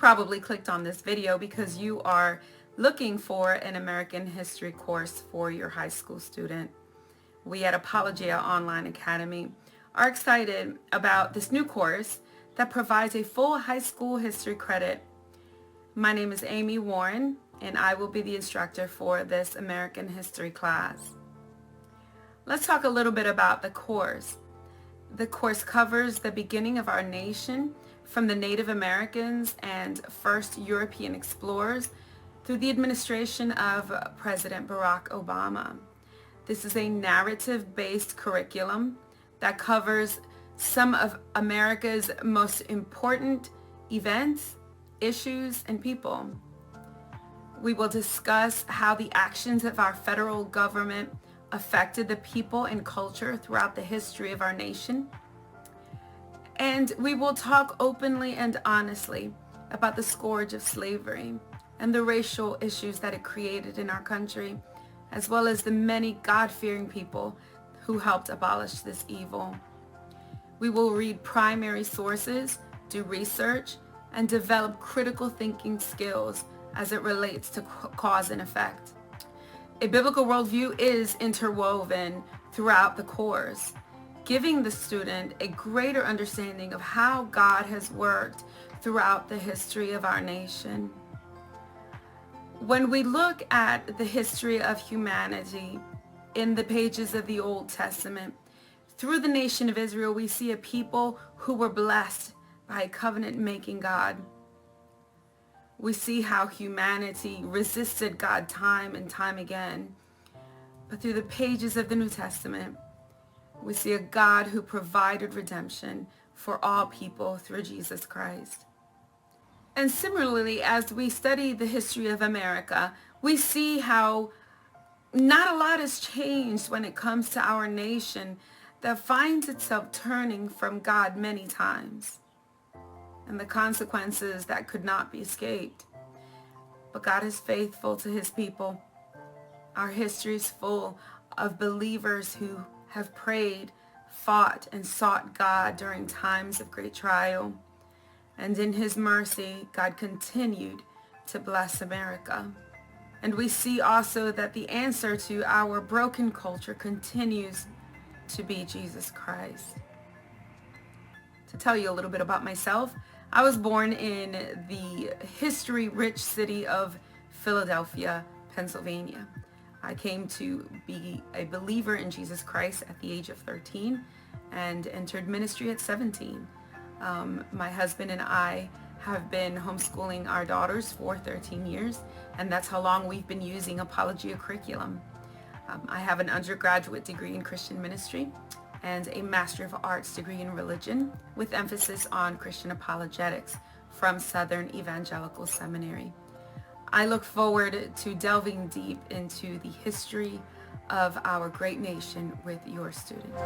probably clicked on this video because you are looking for an American history course for your high school student. We at Apologia Online Academy are excited about this new course that provides a full high school history credit. My name is Amy Warren, and I will be the instructor for this American history class. Let's talk a little bit about the course. The course covers the beginning of our nation from the Native Americans and first European explorers through the administration of President Barack Obama. This is a narrative-based curriculum that covers some of America's most important events, issues, and people. We will discuss how the actions of our federal government affected the people and culture throughout the history of our nation. And we will talk openly and honestly about the scourge of slavery and the racial issues that it created in our country, as well as the many God-fearing people who helped abolish this evil. We will read primary sources, do research, and develop critical thinking skills as it relates to cause and effect. A biblical worldview is interwoven throughout the course, giving the student a greater understanding of how God has worked throughout the history of our nation. When we look at the history of humanity in the pages of the Old Testament, through the nation of Israel, we see a people who were blessed by a covenant-making God. We see how humanity resisted God time and time again. But through the pages of the New Testament, we see a God who provided redemption for all people through Jesus Christ. And similarly, as we study the history of America, we see how not a lot has changed when it comes to our nation that finds itself turning from God many times, and the consequences that could not be escaped. But God is faithful to his people. Our history is full of believers who have prayed, fought, and sought God during times of great trial. And in his mercy, God continued to bless America. And we see also that the answer to our broken culture continues to be Jesus Christ. To tell you a little bit about myself, I was born in the history-rich city of Philadelphia, Pennsylvania. I came to be a believer in Jesus Christ at the age of 13 and entered ministry at 17. My husband and I have been homeschooling our daughters for 13 years, and that's how long we've been using Apologia curriculum. I have an undergraduate degree in Christian ministry and a Master of Arts degree in religion with emphasis on Christian apologetics from Southern Evangelical Seminary. I look forward to delving deep into the history of our great nation with your students.